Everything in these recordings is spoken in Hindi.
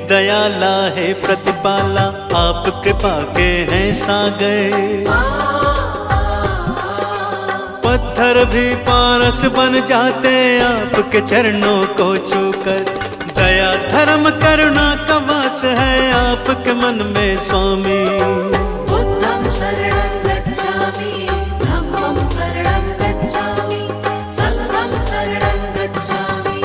दयाला है प्रतिपाला, आप कृपा के हैं सागर। पत्थर भी पारस बन जाते आपके चरणों को छूकर। दया धर्म करुणा का वास है आपके मन में स्वामी। बुद्धं शरणं गच्छामि, धम्मं शरणं गच्छामि, संघं शरणं गच्छामि।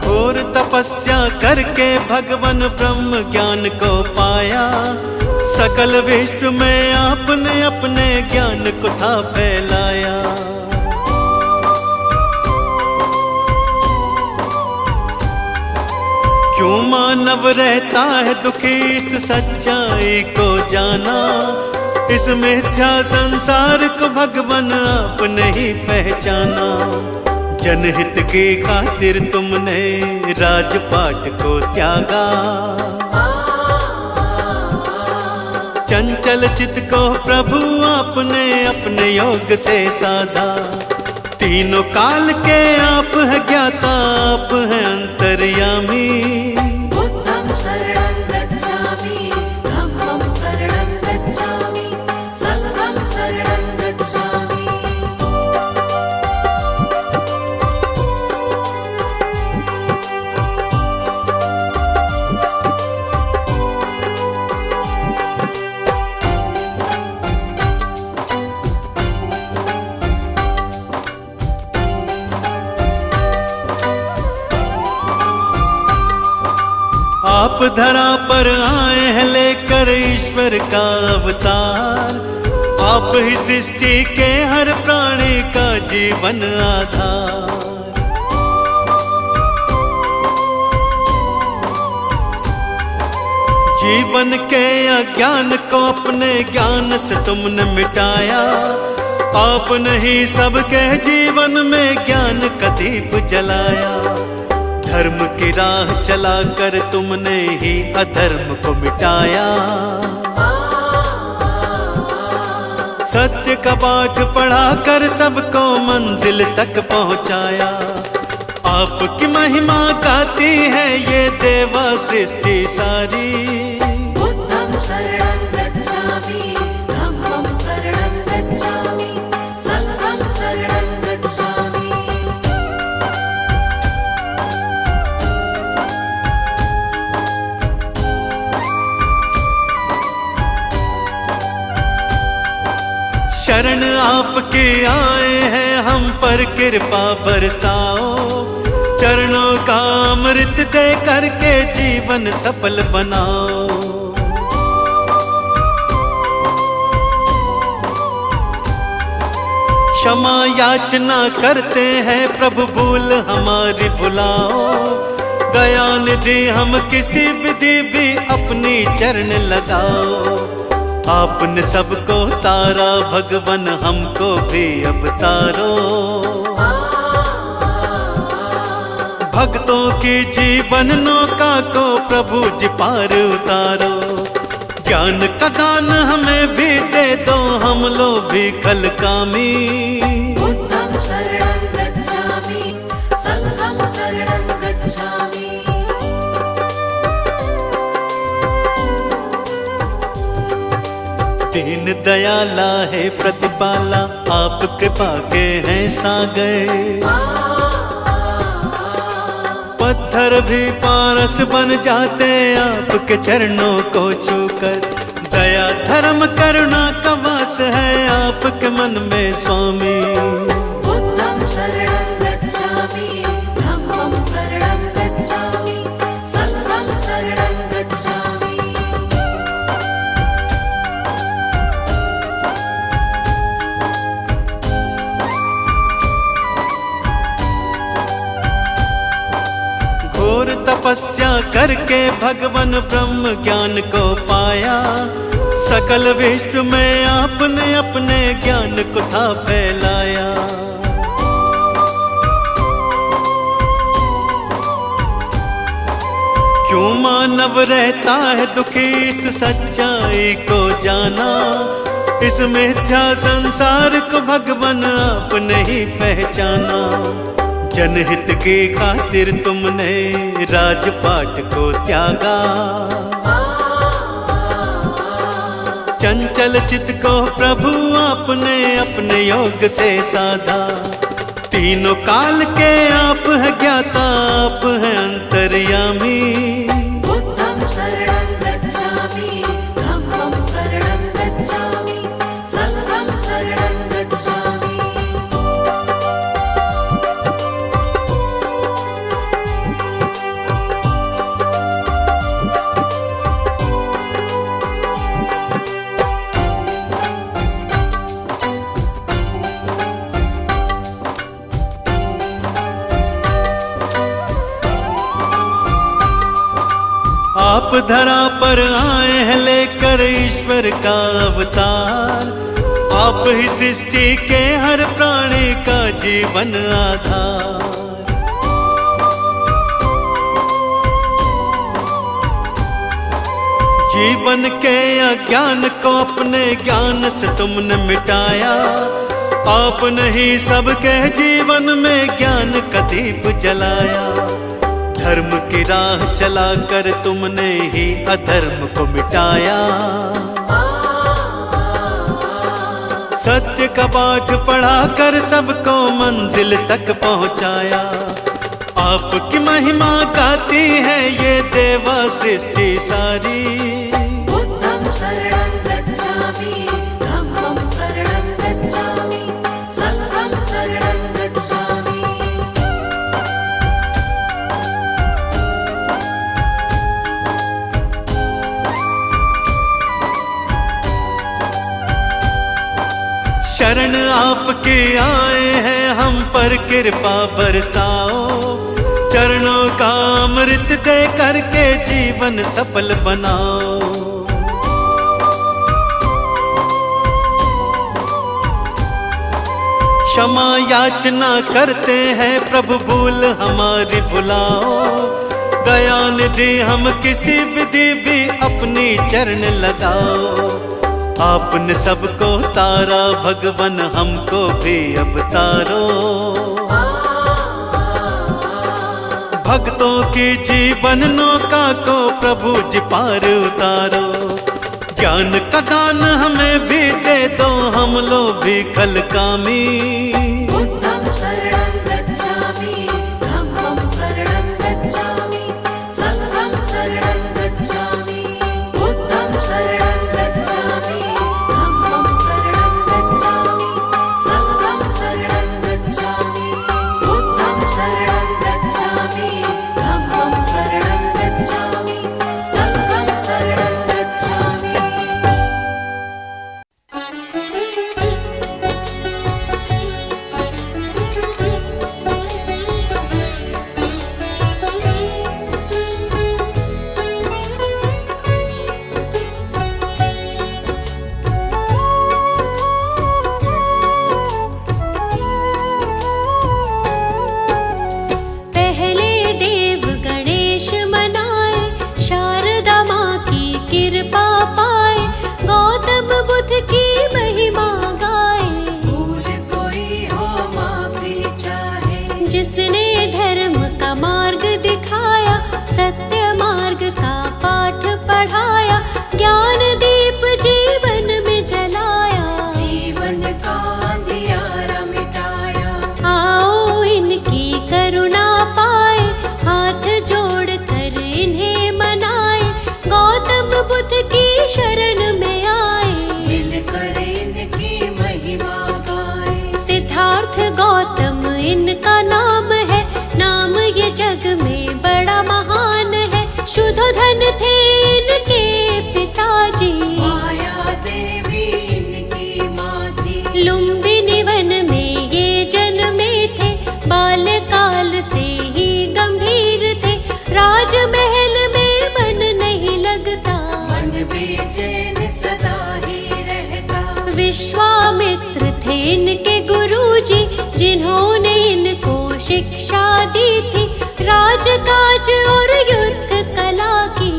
घोर तपस्या करके भगवान ब्रह्म ज्ञान को पाया। सकल विश्व में आपने अपने ज्ञान को था फैलाया। क्यों मानव रहता है दुखी इस सच्चाई को जाना। इस मिथ्या संसार को भगवान आपने ही पहचाना। जनहित की खातिर तुमने राजपाट को त्यागा। चंचल चित्त को प्रभु आपने अपने योग से साधा। तीनों काल के आप है ज्ञाता, आप है अंतर्यामी। बुद्धं शरणं गच्छामि, धम्मं शरणं गच्छामि, संघं शरणं गच्छामि। आप धरा पर आए हैं लेकर ईश्वर का अवतार। आप ही सृष्टि के हर प्राणी का जीवन आधार। जीवन के अज्ञान को अपने ज्ञान से तुमने मिटाया। आपने ही सबके जीवन में ज्ञान का दीप जलाया। धर्म की राह चलाकर तुमने ही अधर्म को मिटाया। सत्य का पाठ पढ़ाकर सबको मंजिल तक पहुंचाया। आपकी महिमा गाती है ये देवा सृष्टि सारी। बुद्धं शरणं गच्छामि, धम्मं शरणं गच्छामि, संघं शरणं गच्छामि। शरण आपके आए हैं हम पर कृपा बरसाओ। चरणों का अमृत दे करके जीवन सफल बनाओ। क्षमा याचना करते हैं प्रभु भूल हमारी भुलाओ। दया निधि हम किसी विधि भी अपनी चरण लगाओ। आपने सबको तारा भगवान हमको भी अब तारो। भक्तों की जीवन नौका को प्रभु जी पार उतारो। ज्ञान का दान हमें भी दे दो, हम लोग भी कल कामी। बुद्धं शरणं गच्छामि, संघं शरणं गच्छामि। दीन दयाला है प्रतिपाला, आप कृपा के हैं सागर। पत्थर भी पारस बन जाते आपके चरणों को छूकर। दया धर्म करुणा का वास है आपके मन में स्वामी। बुद्धं शरणं गच्छामि, धम्मं शरणं गच्छामि, संघं शरणं गच्छामि। घोर तपस्या करके भगवान ब्रह्म ज्ञान को पाया। सकल विश्व में आपने अपने ज्ञान को था फैलाया। क्यों मानव मानव रहता है दुखी इस सच्चाई को जाना, इस मिथ्या संसार को भगवान आपने ही पहचाना। जनहित की खातिर तुमने राजपाट को त्यागा, चंचल चित्त को प्रभु आपने अपने योग से साधा। तीनों काल के आप है ज्ञाता, आप है अंतर्यामी। बुद्धं शरणं गच्छामि, धम्मं शरणं गच्छामि, संघं शरणं गच्छामि। आप धरा पर आए हैं लेकर ईश्वर का अवतार, आप ही सृष्टि के हर प्राणी का जीवन आधार। जीवन के अज्ञान को अपने ज्ञान से तुमने मिटाया, आपने ही सबके जीवन में ज्ञान का दीप जलाया। धर्म की राह चलाकर तुमने ही अधर्म को मिटाया, सत्य का पाठ पढ़ाकर सबको मंजिल तक पहुंचाया। आपकी महिमा गाती है ये देवा सृष्टि सारी। बुद्धं शरणं गच्छामि, धम्मं शरणं गच्छामि, संघं शरणं गच्छामि। शरण आपके आए हैं हम पर कृपा बरसाओ, चरणों का अमृत दे करके जीवन सफल बनाओ। क्षमा याचना करते हैं प्रभु भूल हमारी भुलाओ, दया निधि हम किसी विधि भी अपनी चरण लगाओ। आपने सबको तारा भगवन हमको भी अब तारो, भक्तों की जीवन नौका को प्रभु जी पार उतारो। ज्ञान का दान हमें भी दे दो, हम लोग भी खल कामी। बुद्धं शरणं गच्छामि, धम्मं शरणं गच्छामि, संघं शरणं गच्छामि। बुद्धं शरणं गच्छामि, धम्मं शरणं गच्छामि, संघं शरणं गच्छामि। बुद्धं शरणं गच्छामि, धम्मं शरणं गच्छामि, संघं शरणं गच्छामि। जिसने धर्म का मार्ग दिखाया, सत्य मार्ग का पाठ पढ़ाया, ज्ञान दीप जीवन में जलाया, जीवन का अंधियारा मिटाया। आओ इनकी करुणा पाए, हाथ जोड़ कर इन्हें मनाए, गौतम बुद्ध की शरण में आए, मिलकर इनकी महिमा गाए। सिद्धार्थ गौतम इनका नाम है, नाम ये जग में बड़ा महान है। शुद्धोधन थे इनके पिताजी, माया देवी इनकी माँ थी। लुम्बिनी वन में ये जन्मे थे, बाल्यकाल से ही गंभीर थे। राजमहल में मन नहीं लगता, मन बेचैन सदा ही रहता। विश्वामित्र थे इनके गुरुजी, जिन्होंने इनको शिक्षा दी थी, राजकाज और युद्ध कला की।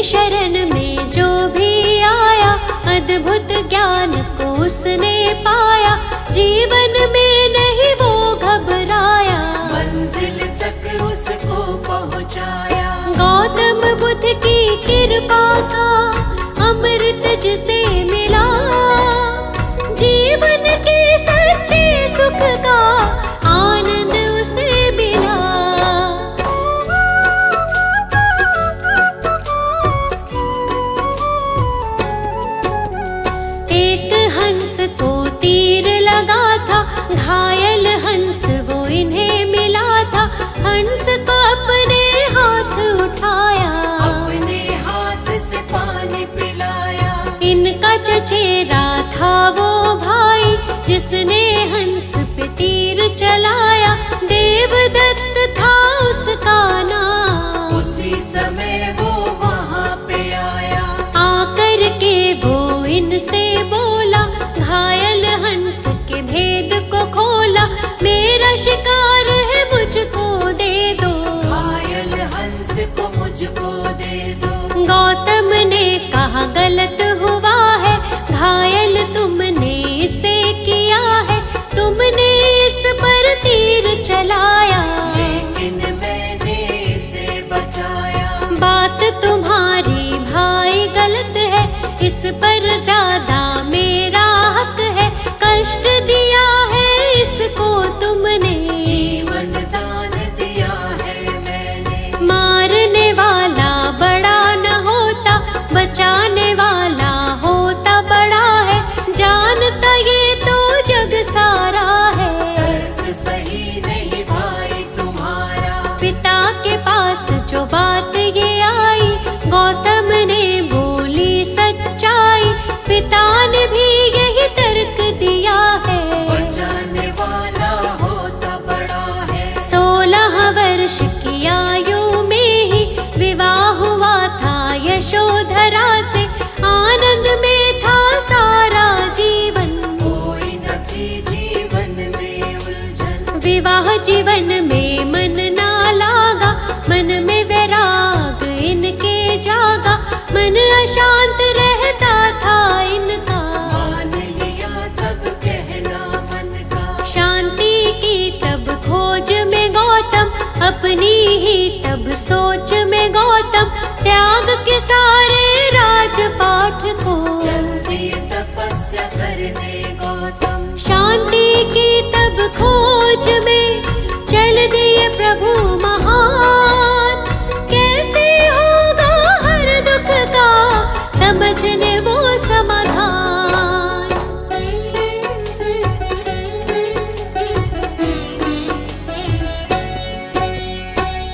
उसकी शरण में जो भी आया, अद्भुत ज्ञान को उसने पाया, जीवन में नहीं वो घबराया, मंजिल तक उसको पहुँचाया। गौतम बुद्ध की कृपा का अमृत जिसे मिला, जीवन के सच्चे सुख का आनंद उसे मिला। एक हंस को तीर लगा था, घायल हंस वो इन्हें मिला था, हंस को अपने हाथ उठाया, अपने हाथ से पानी पिलाया। इनका चचेरा था वो भाई, जिसने हंस पे तीर चलाया, देवदत्त था उसका नाम। उसी समय वो वहाँ पे आया, आकर के वो इनसे बोला, घायल हंस के भेद को खोला, मेरा शिकार है मुझको दे दो, घायल हंस को मुझको दे दो। गौतम ने कहा गलत हुआ है, घायल तुमने इसे किया है, तुमने इस पर तीर चलाया, लेकिन मैंने इसे बचाया। बात तुम्हारी भाई गलत है, इस पर ज्यादा मेरा हक है, कष्ट दिया है इसको तुमने, जीवन दान दिया है मैंने। मारने वाला बड़ा न होता, बचाने वाला होता बड़ा है, जानता ये तो जग सारा है, तर्क सही नहीं भाई तुम्हारा। पिता के पास जो बात ये आई, गौतम ने बोली सच्चाई, पिता ने भी यही तर्क दिया है, बचाने वाला होता बड़ा है। 16 वर्ष की आयु में ही विवाह हुआ था यशोधरा से, आनंद में था सारा जीवन, कोई न थी जीवन में उलझन। विवाह जीवन में मन ना लागा, मन में वैराग इनके जागा, मन अशांत रहता था इनका, मान लिया तब कहना मन का। शांति की तब खोज में गौतम, अपनी ही तब सोच में गौतम, त्याग के सारे राजपाठ को, चल दिए तपस्या करने गौतम। शांति की तब खोज में चल दिए प्रभु महान, कैसे होगा हर दुख का समझने वो समाधान।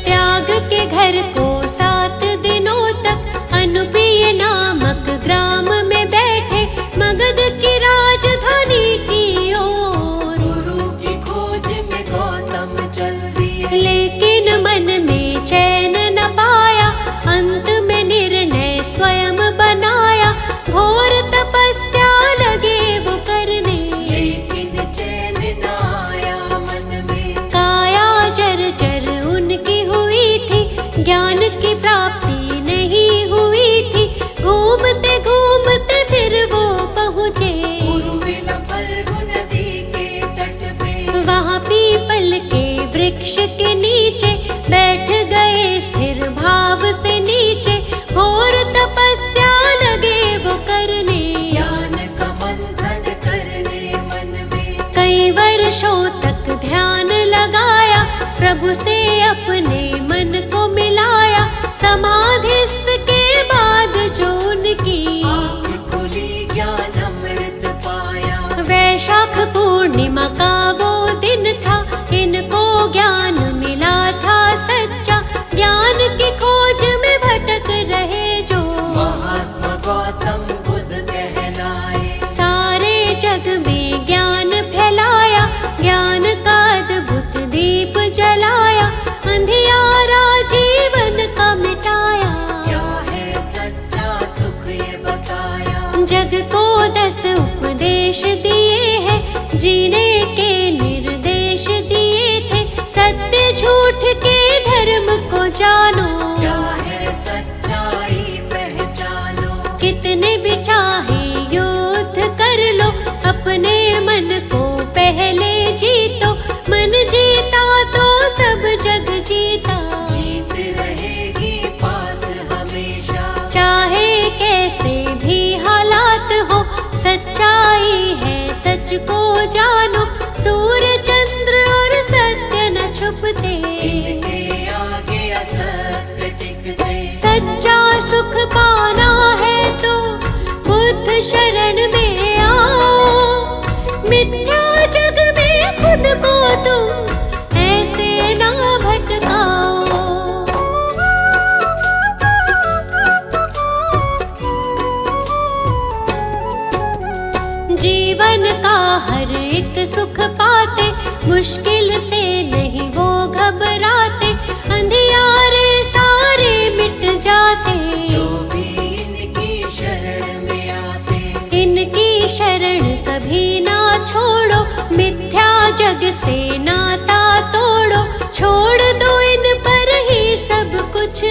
त्याग के घर को 7 दिनों तक अनुपीय नामक ग्राम में बैठे, मगध की राजधानी की ओर, गुरु की खोज में गौतम चल दिए। लेकिन मन में चैन न पाया, अंत में निर्णय स्वयं बनाया, घोर तपस्या लगे वो करने, लेकिन चैन न आया मन में। काया जर्जर उनकी हुई थी, ज्ञान की प्राप्ति नहीं हुई थी, घूमते घूमते फिर वो पहुँचे उर्विला फल्गु नदी के तट पे। वहाँ पीपल के वृक्ष के नीचे बैठ गए स्थिर भाव से नीचे, घोर तपस्या लगे वो करने, ज्ञान का मंथन करने मन में। कई वर्षों तक ध्यान लगाया, प्रभु से अपने मन को मिलाया, समाधिस्थ के बाद जो उनकी आँख खुली ज्ञान अमृत पाया। वैशाख पूर्णिमा का वो दिन था, इनको ज्ञान मिला था सच्चा, ज्ञान की खोज में भटक रहे जो, महात्मा गौतम बुद्ध कहलाए। सारे जग में ज्ञान फैलाया, ज्ञान का अद्भुत दीप जलाया, अंधियारा जीवन का मिटाया, क्या है सच्चा सुख ये बताया। जग को 10 उपदेश दिए हैं, जीने के निर्देश दिए थे, झूठ के धर्म को जानो। क्या है सच्चाई भी चाहे युद्ध कर लो, अपने मन को पहले जीतो। मन जीता तो सब जग जीता, जीत रहेगी पास हमेशा। चाहे कैसे भी हालात हो, सच्चाई है सच को जानो। सूर्य चंद्र और सत्य न छुपते, इनके आगे असत्य टिकते। सच्चा सुख पाना है तो बुद्ध शरण में आओ। मिथ्या जग में खुद को तुम ऐसे ना भटकाओ। जीवन का हर एक सुख पाते, मुश्किल से नहीं वो घबराते। अंधियारे सारे मिट जाते, जो भी इनकी शरण में आते। इनकी शरण कभी ना छोड़ो, मिथ्या जग से नाता तोड़ो। छोड़ दो इन पर ही सब कुछ,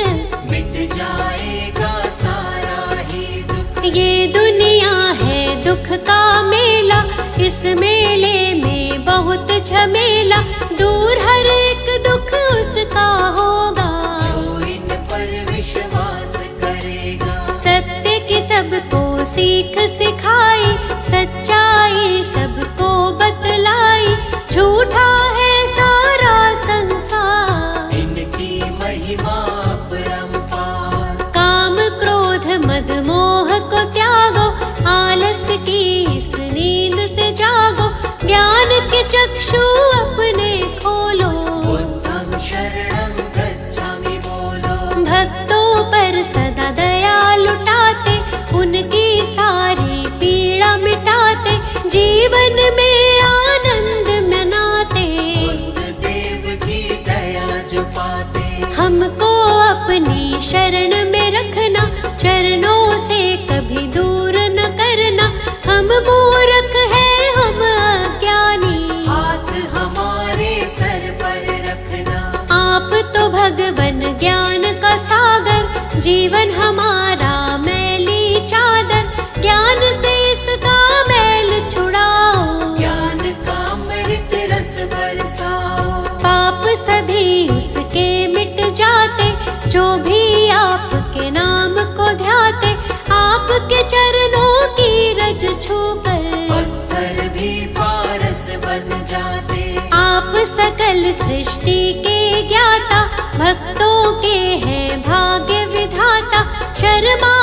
मिट जाएगा सारा ही दुख। ये दुनिया है दुख का मेला, इस मेले में बहुत झमेला। दूर हर एक दुख उसका होगा, जो इन पर विश्वास करेगा। सत्य की सबको सीख सिखाई, सच्चाई सबको बतलाई। झूठा है सारा संसार, इनकी महिमा अपरंपार। काम क्रोध मद मोह को त्यागो, आलस की इस नींद से जागो। ज्ञान के चक्षु अपने खोलो, बुद्धं शरणं गच्छामि बोलो। भक्तों पर सदा दया लुटाते, उनकी सारी पीड़ा मिटाते। जीवन में आनंद मनाते, बुद्ध देव की दया जो पाते। हमको अपनी शरण में रखना, चरणों से कभी दूर न करना। हम मूर्ख हैं हम अज्ञानी, हाथ हमारे सर पर रखना। आप तो भगवन ज्ञान का सागर। जीवन हमारा मैली चादर, ज्ञान से इसका मैल छुड़ाओ। ज्ञान का अमृत रस बरसाओ। पाप सभी उसके मिट जाते, जो भी आपके नाम को ध्याते। आपके चरणों की रज छूकर पत्थर भी पारस बन जाते। आप सकल सृष्टि के ज्ञाता, भक्तों के हैं भाग्य विधाता। शर्मा